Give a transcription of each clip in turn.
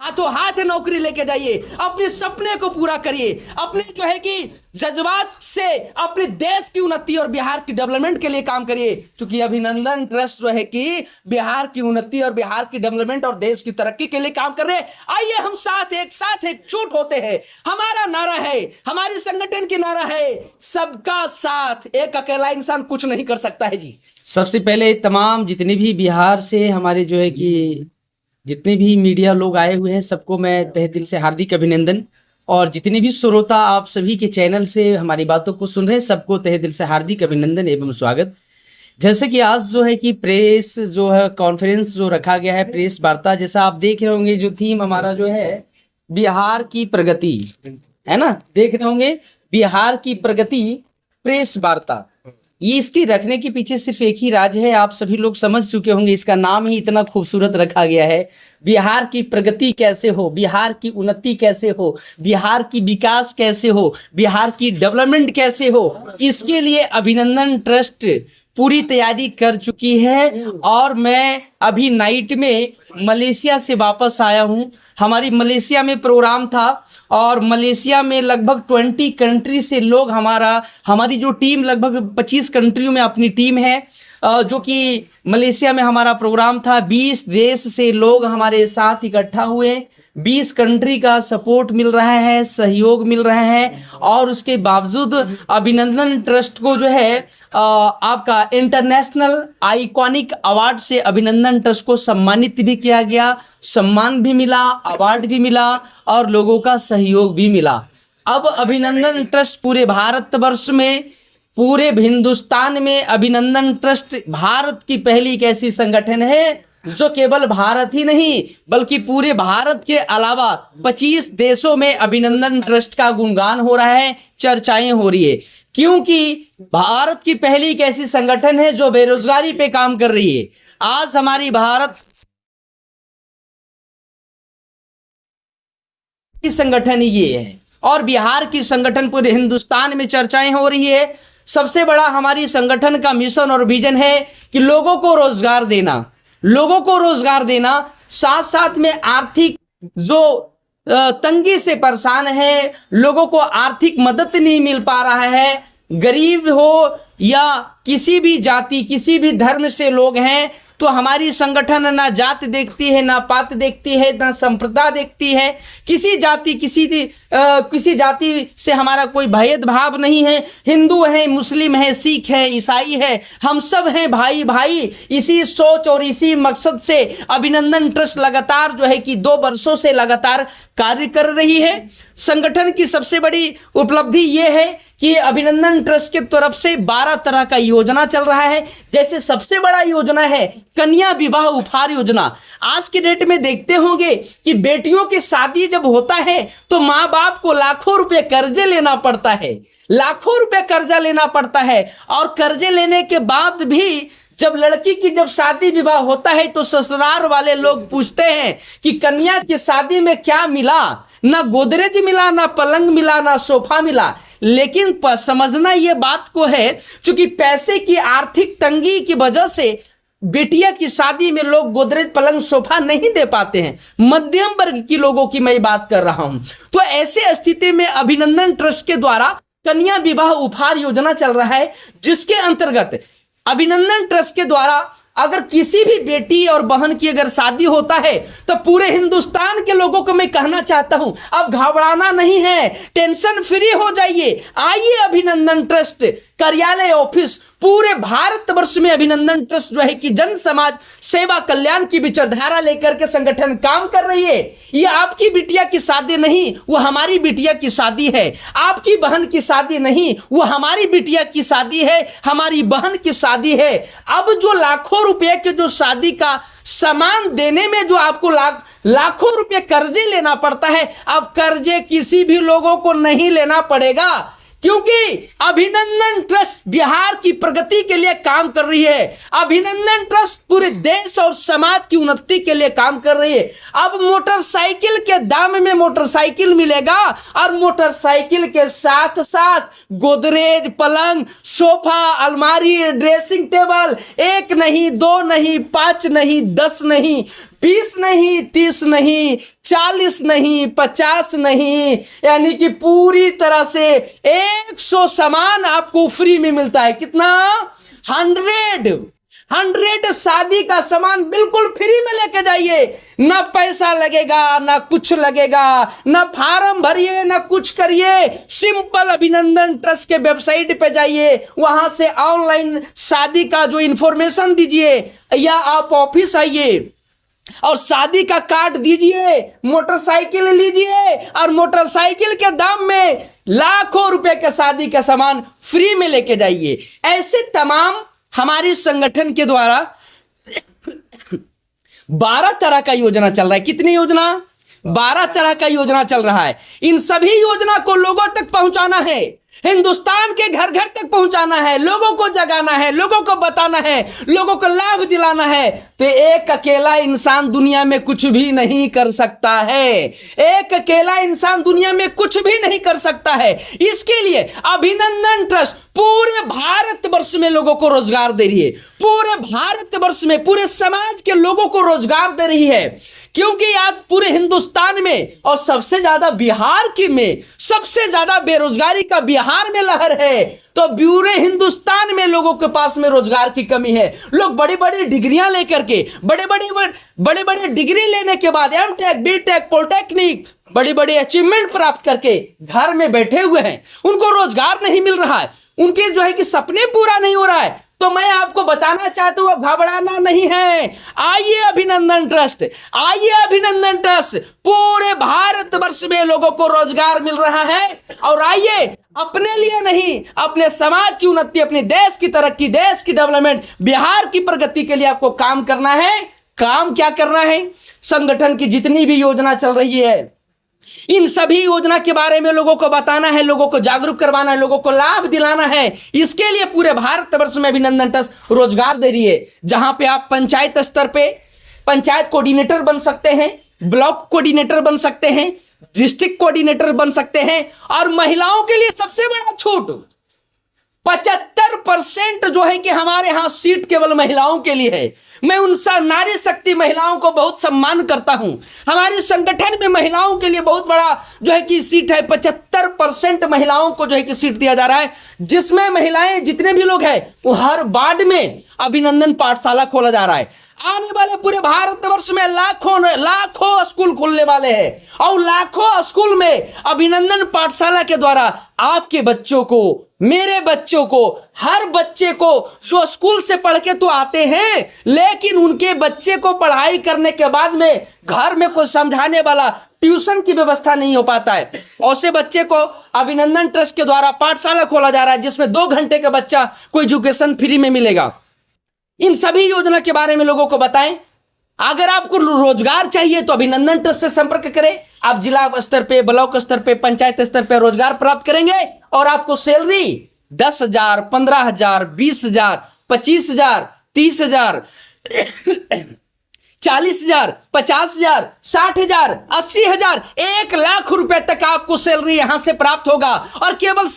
हाथों हाथ नौकरी लेके जाइए, अपने सपने को पूरा करिए, अपने जो है कि जज्बात से अपने देश की उन्नति और बिहार की डेवलपमेंट के लिए काम करिए। क्योंकि अभिनंदन ट्रस्ट जो है कि बिहार की उन्नति और बिहार की डेवलपमेंट और देश की तरक्की के लिए काम कर रहे हैं। आइए हम साथ एकजुट होते हैं। हमारा नारा है, हमारे संगठन की नारा है, सबका साथ, एक अकेला इंसान कुछ नहीं कर सकता है जी। सबसे पहले तमाम जितने भी बिहार से हमारे जो है कि जितने भी मीडिया लोग आए हुए हैं, सबको मैं तहे दिल से हार्दिक अभिनंदन। और जितने भी श्रोता आप सभी के चैनल से हमारी बातों को सुन रहे हैं, सबको तहे दिल से हार्दिक अभिनंदन एवं स्वागत। जैसे कि आज जो है कि प्रेस जो है कॉन्फ्रेंस जो रखा गया है, प्रेस वार्ता, जैसा आप देख रहे होंगे, जो थीम हमारा जो है बिहार की प्रगति है ना, देख रहे होंगे बिहार की प्रगति प्रेस वार्ता। ये इसके रखने के पीछे सिर्फ एक ही राज है, आप सभी लोग समझ चुके होंगे, इसका नाम ही इतना खूबसूरत रखा गया है। बिहार की प्रगति कैसे हो, बिहार की उन्नति कैसे हो, बिहार की विकास कैसे हो, बिहार की डेवलपमेंट कैसे हो, इसके लिए अभिनंदन ट्रस्ट पूरी तैयारी कर चुकी है। और मैं अभी नाइट में मलेशिया से वापस आया हूँ। हमारी मलेशिया में प्रोग्राम था और मलेशिया में लगभग 20 कंट्री से लोग, हमारी जो टीम लगभग 25 कंट्रियों में अपनी टीम है, जो कि मलेशिया में हमारा प्रोग्राम था। 20 देश से लोग हमारे साथ इकट्ठा हुए, 20 कंट्री का सपोर्ट मिल रहा है, सहयोग मिल रहा है। और उसके बावजूद अभिनंदन ट्रस्ट को जो है आपका इंटरनेशनल आइकॉनिक अवार्ड से अभिनंदन ट्रस्ट को सम्मानित भी किया गया, सम्मान भी मिला, अवार्ड भी मिला और लोगों का सहयोग भी मिला। अब अभिनंदन ट्रस्ट पूरे भारतवर्ष में, पूरे हिंदुस्तान में अभिनंदन ट्रस्ट भारत की पहली एक ऐसी संगठन है जो केवल भारत ही नहीं बल्कि पूरे भारत के अलावा 25 देशों में अभिनंदन ट्रस्ट का गुणगान हो रहा है, चर्चाएं हो रही है। क्योंकि भारत की पहली एक ऐसी संगठन है जो बेरोजगारी पे काम कर रही है। आज हमारी भारत की संगठन ये है और बिहार की संगठन पूरे हिंदुस्तान में चर्चाएं हो रही है। सबसे बड़ा हमारी संगठन का मिशन और विजन है कि लोगों को रोजगार देना, लोगों को रोजगार देना, साथ साथ में आर्थिक जो तंगी से परेशान है, लोगों को आर्थिक मदद नहीं मिल पा रहा है, गरीब हो या किसी भी जाति किसी भी धर्म से लोग हैं, तो हमारी संगठन ना जात देखती है, ना पात देखती है, ना संप्रदाय देखती है। किसी जाति से हमारा कोई भेदभाव नहीं है। हिंदू है, मुस्लिम है, सिख है, ईसाई है, हम सब हैं भाई भाई। इसी सोच और इसी मकसद से अभिनंदन ट्रस्ट लगातार जो है कि 2 वर्षों से लगातार कार्य कर रही है। संगठन की सबसे बड़ी उपलब्धि ये है कि अभिनंदन ट्रस्ट की तरफ से 12 तरह का योजना चल रहा है। जैसे सबसे बड़ा योजना है कन्या विवाह उपहार योजना। आज के डेट में देखते होंगे कि बेटियों की शादी जब होता है तो माँ बाप को लाखों रुपए कर्जे लेना पड़ता है, लाखों रुपए कर्जा लेना पड़ता है। और कर्जे लेने के बाद भी जब लड़की की जब शादी विवाह होता है तो ससुराल वाले लोग पूछते हैं कि कन्या की शादी में क्या मिला। ना गोदरेज मिला, ना पलंग मिला, ना सोफा मिला। लेकिन समझना ये बात को है, क्योंकि पैसे की आर्थिक तंगी की वजह से बेटिया की शादी में लोग गोदरेज पलंग सोफा नहीं दे पाते हैं। मध्यम वर्ग की लोगों की मैं बात कर रहा हूं। तो ऐसे स्थिति में अभिनंदन ट्रस्ट के द्वारा कन्या विवाह उपहार योजना चल रहा है, जिसके अंतर्गत अभिनंदन ट्रस्ट के द्वारा अगर किसी भी बेटी और बहन की अगर शादी होता है तो पूरे हिंदुस्तान के लोगों को मैं कहना चाहता हूं, अब घबराना नहीं है, टेंशन फ्री हो जाइए। आइए अभिनंदन ट्रस्ट कार्यालय ऑफिस पूरे भारतवर्ष में अभिनंदन ट्रस्ट जो है कि जन समाज सेवा कल्याण की विचारधारा लेकर के संगठन काम कर रही है। ये आपकी बिटिया की शादी नहीं, वो हमारी बिटिया की शादी है। आपकी बहन की शादी नहीं, वो हमारी बिटिया की शादी है, हमारी बहन की शादी है। अब जो लाखों रुपए के जो शादी का सामान देने में जो आपको लाखों रुपए कर्जे लेना पड़ता है, अब कर्जे किसी भी लोगों को नहीं लेना पड़ेगा, क्योंकि अभिनंदन ट्रस्ट बिहार की प्रगति के लिए काम कर रही है। अभिनंदन ट्रस्ट पूरे देश और समाज की उन्नति के लिए काम कर रही है। अब मोटरसाइकिल के दाम में मोटरसाइकिल मिलेगा और मोटरसाइकिल के साथ साथ गोदरेज, पलंग, सोफा, अलमारी, ड्रेसिंग टेबल 1 नहीं, 2 नहीं, 5 नहीं, 10 नहीं, 20 नहीं, 30 नहीं, 40 नहीं, 50 नहीं, यानी कि पूरी तरह से 100 सामान आपको फ्री में मिलता है। कितना? 100 शादी का सामान बिल्कुल फ्री में लेके जाइए। ना पैसा लगेगा, ना कुछ लगेगा, ना फार्म भरिए, ना कुछ करिए। सिंपल अभिनंदन ट्रस्ट के वेबसाइट पे जाइए, वहां से ऑनलाइन शादी का जो इंफॉर्मेशन दीजिए, या आप ऑफिस आइए और शादी का कार्ड दीजिए, मोटरसाइकिल लीजिए और मोटरसाइकिल के दाम में लाखों रुपए के शादी का सामान फ्री में लेके जाइए। ऐसे तमाम हमारे संगठन के द्वारा 12 तरह का योजना चल रहा है। कितनी योजना? 12 तरह का योजना चल रहा है। इन सभी योजना को लोगों तक पहुंचाना है, हिंदुस्तान के घर घर तक पहुंचाना है, लोगों को जगाना है, लोगों को बताना है, लोगों को लाभ दिलाना है। तो एक अकेला इंसान दुनिया में कुछ भी नहीं कर सकता है। एक अकेला इंसान दुनिया में कुछ भी नहीं कर सकता है। इसके लिए अभिनंदन ट्रस्ट पूरे भारतवर्ष में लोगों को रोजगार दे रही है। पूरे भारतवर्ष में पूरे समाज के लोगों को रोजगार दे रही है, क्योंकि आज पूरे हिंदुस्तान में और सबसे ज्यादा बिहार की में सबसे ज्यादा बेरोजगारी का बिहार में लहर है। तो पूरे हिंदुस्तान में लोगों के पास में रोजगार की कमी है। लोग बड़ी बड़ी डिग्रियां लेकर के बड़े बड़े डिग्री लेने के बाद एमटेक, बीटेक, पॉलिटेक्निक बड़ी बड़ी अचीवमेंट प्राप्त करके घर में बैठे हुए हैं। उनको रोजगार नहीं मिल रहा है, उनके जो है कि सपने पूरा नहीं हो रहा है। तो मैं आपको बताना चाहता हूं, घबराना नहीं है। आइए अभिनंदन ट्रस्ट, आइए अभिनंदन ट्रस्ट। पूरे भारतवर्ष में लोगों को रोजगार मिल रहा है। और आइए, अपने लिए नहीं, अपने समाज की उन्नति, अपने देश की तरक्की, देश की डेवलपमेंट, बिहार की प्रगति के लिए आपको काम करना है। काम क्या करना है? संगठन की जितनी भी योजना चल रही है, इन सभी योजना के बारे में लोगों को बताना है, लोगों को जागरूक करवाना है, लोगों को लाभ दिलाना है। इसके लिए पूरे भारतवर्ष में अभिनंदन ट्रस्ट रोजगार दे रही है, जहां पे आप पंचायत स्तर पे पंचायत कोऑर्डिनेटर बन सकते हैं, ब्लॉक कोऑर्डिनेटर बन सकते हैं, डिस्ट्रिक्ट कोऑर्डिनेटर बन सकते हैं। और महिलाओं के लिए सबसे बड़ा छूट, 75% जो है कि हमारे यहां सीट केवल महिलाओं के लिए है। मैं उन नारी शक्ति महिलाओं को बहुत सम्मान करता हूं। हमारे संगठन में महिलाओं के लिए बहुत बड़ा जो है कि सीट है। 75% महिलाओं को जो है कि सीट दिया जा रहा है, जिसमें महिलाएं जितने भी लोग हैं वो हर वार्ड में अभिनंदन पाठशाला खोला जा रहा है। आने वाले पूरे भारतवर्ष में लाखों स्कूल खुलने वाले हैं, और लाखों स्कूल में अभिनंदन पाठशाला के द्वारा आपके बच्चों को, मेरे बच्चों को, हर बच्चे को जो स्कूल से पढ़ के तो आते हैं, लेकिन उनके बच्चे को पढ़ाई करने के बाद में घर में कोई समझाने वाला ट्यूशन की व्यवस्था नहीं हो पाता है। ऐसे बच्चे को अभिनंदन ट्रस्ट के द्वारा पाठशाला खोला जा रहा है, जिसमें 2 घंटे का बच्चा को एजुकेशन फ्री में मिलेगा। इन सभी योजना के बारे में लोगों को बताएं। अगर आपको रोजगार चाहिए तो अभिनंदन ट्रस्ट से संपर्क करें। आप जिला स्तर पे, ब्लॉक स्तर पे, पंचायत स्तर पे रोजगार प्राप्त करेंगे, और आपको सैलरी 10,000, 15,000, 20,000, 25,000, 30,000, 40,000, 50,000, 60,000, 80,000, 1 लाख रुपए तक आपको सैलरी यहां से प्राप्त होगा। और केवल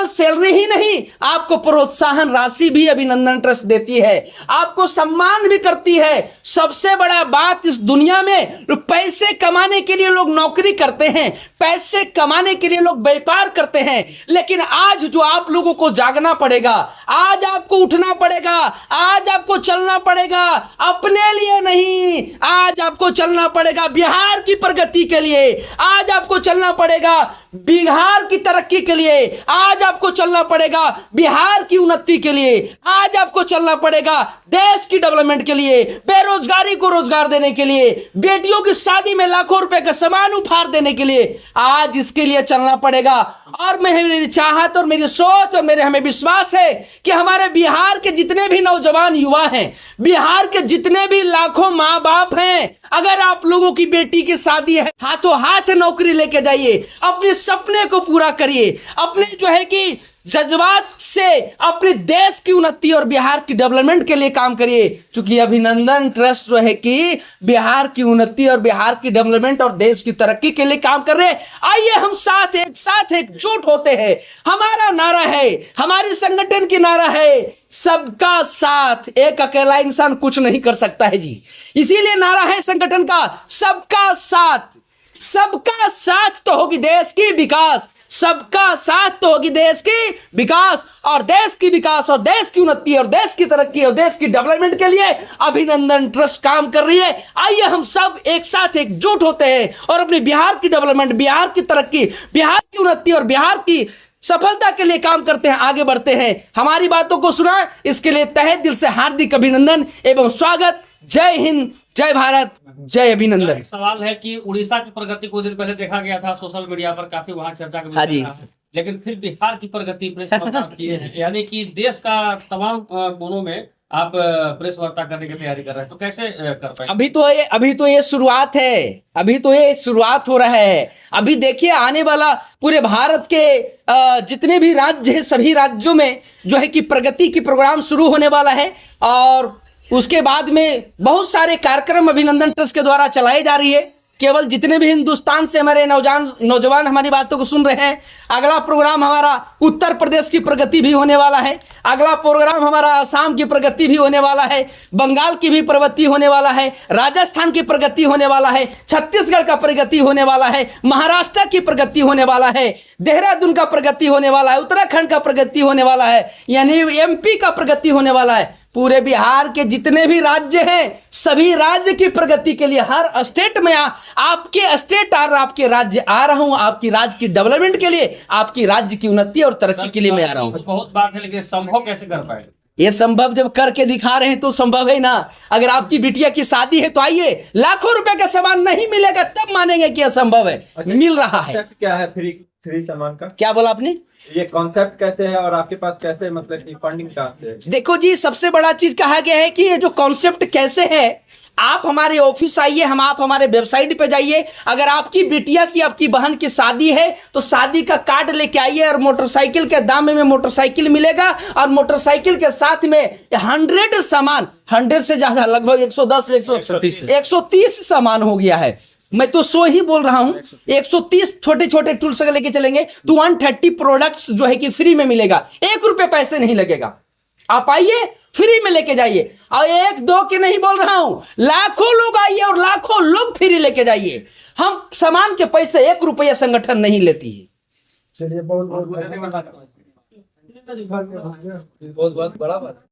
सैलरी ही नहीं, आपको प्रोत्साहन राशि भी अभिनंदन ट्रस्ट देती है, आपको सम्मान भी करती है। सबसे बड़ा बात, इस दुनिया में पैसे कमाने के लिए लोग नौकरी करते हैं, पैसे कमाने के लिए लोग व्यापार करते हैं, लेकिन आज जो आप लोगों को जागना पड़ेगा, आज आपको उठना पड़ेगा, आज आपको चलना पड़ेगा, अपने लिए नहीं, आज आपको चलना पड़ेगा बिहार की प्रगति के लिए, आज आपको चलना पड़ेगा बिहार की तरक्की के लिए, आज आपको चलना पड़ेगा बिहार की उन्नति के लिए, आज आपको चलना पड़ेगा देश की डेवलपमेंट के लिए, बेरोजगारी को रोजगार देने के लिए, बेटियों की शादी में लाखों रुपए का सामान उपहार देने के लिए, आज इसके लिए चलना पड़ेगा। और मेरी चाहत और मेरी सोच और हमें विश्वास है कि हमारे बिहार के जितने भी नौजवान युवा हैं, बिहार के जितने भी लाखों माँ बाप हैं, अगर आप लोगों की बेटी की शादी है, हाथों हाथ नौकरी लेके जाइए, अपने सपने को पूरा करिए, अपने जो है कि जज्बात से अपने देश की उन्नति और बिहार की डेवलपमेंट के लिए काम करिए, क्योंकि अभिनंदन ट्रस्ट जो है कि बिहार की उन्नति और बिहार की डेवलपमेंट और देश की तरक्की के लिए काम कर रहे हैं। आइए हम साथ एकजुट होते हैं। हमारा नारा है, हमारी संगठन की नारा है, सबका साथ। एक अकेला इंसान कुछ नहीं कर सकता है जी, इसीलिए नारा है संगठन का सबका साथ। सबका साथ तो होगी देश की विकास, सबका साथ तो होगी देश की विकास, और देश की विकास और देश की उन्नति और देश की तरक्की और देश की डेवलपमेंट के लिए अभिनंदन ट्रस्ट काम कर रही है। आइए हम सब एक साथ एकजुट होते हैं और अपने बिहार की डेवलपमेंट, बिहार की तरक्की, बिहार की उन्नति और बिहार की सफलता के लिए काम करते हैं, आगे बढ़ते हैं। हमारी बातों को सुना, इसके लिए तहे दिल से हार्दिक अभिनंदन एवं स्वागत। जय हिंद, जय भारत, जय अभिनंदन। एक सवाल है कि उड़ीसा की प्रगति कुछ दिन पहले देखा गया था सोशल मीडिया पर, काफी वहां चर्चा का हाँ विषय जी। रहा है। लेकिन फिर बिहार की प्रगति प्रेस वार्ता किए हैं, यानी कि देश का तमाम कोनों में आप प्रेस वार्ता करने की तैयारी कर रहे हैं, तो कैसे कर पाएंगे? अभी तो ये शुरुआत है, अभी तो ये शुरुआत हो रहा है। अभी देखिए आने वाला पूरे भारत के जितने भी राज्य हैं, सभी राज्यों में जो है कि प्रगति की प्रोग्राम शुरू होने वाला है, और उसके बाद में बहुत सारे कार्यक्रम अभिनंदन ट्रस्ट के द्वारा चलाई जा रही है। केवल जितने भी हिंदुस्तान से हमारे नौजवान हमारी बातों को सुन रहे हैं, अगला प्रोग्राम हमारा उत्तर प्रदेश की प्रगति भी होने वाला है, अगला प्रोग्राम हमारा असम की प्रगति भी होने वाला है, बंगाल की भी प्रगति होने वाला है, राजस्थान की प्रगति होने वाला है, छत्तीसगढ़ का प्रगति होने वाला है, महाराष्ट्र की प्रगति होने वाला है, देहरादून का प्रगति होने वाला है, उत्तराखंड का प्रगति होने वाला है, यानी एमपी का प्रगति होने वाला है। पूरे बिहार के जितने भी राज्य हैं, सभी राज्य की प्रगति के लिए हर स्टेट में आपके स्टेट और आपके राज्य आ रहा हूं, आपकी राज्य की डेवलपमेंट के लिए, आपकी राज्य की उन्नति और तरक्की के लिए मैं आ रहा हूं। बहुत बात है, लेकिन संभव कैसे कर पाएंगे? ये संभव जब करके दिखा रहे हैं तो संभव है ना। अगर आपकी बिटिया की शादी है तो आइए, लाखों रुपए का सामान नहीं मिलेगा तब मानेंगे कि असंभव है। मिल रहा है। क्या है फ्री सामान का? क्या बोला आपने? ये कॉन्सेप्ट कैसे है और आपके पास कैसे, मतलब कि फंडिंग कहाँ से है? देखो जी, सबसे बड़ा चीज कहा गया है कि ये जो कॉन्सेप्ट कैसे है, आप हमारे ऑफिस आइए, आप हमारे वेबसाइट पे जाइए। अगर आपकी बिटिया की, आपकी बहन की शादी है तो शादी का कार्ड लेके आइए, और मोटरसाइकिल के दाम में मोटरसाइकिल मिलेगा, और मोटरसाइकिल के साथ में 100 सामान, 100 से ज्यादा, लगभग 110 130 सामान हो गया है। मैं तो 100 ही बोल रहा हूं। 130 छोटे छोटे टूल्स अगर लेके चलेंगे तो 130 प्रोडक्ट्स जो है कि फ्री में मिलेगा, 1 रुपए पैसे नहीं लगेगा। आप आइए, फ्री में लेके जाइए, और 1-2 के नहीं बोल रहा हूं, लाखों लोग आइए और लाखों लोग फ्री लेके जाइए। हम सामान के पैसे 1 रुपया संगठन नहीं लेती है। चलिए, बहुत बहुत बड़ा बात।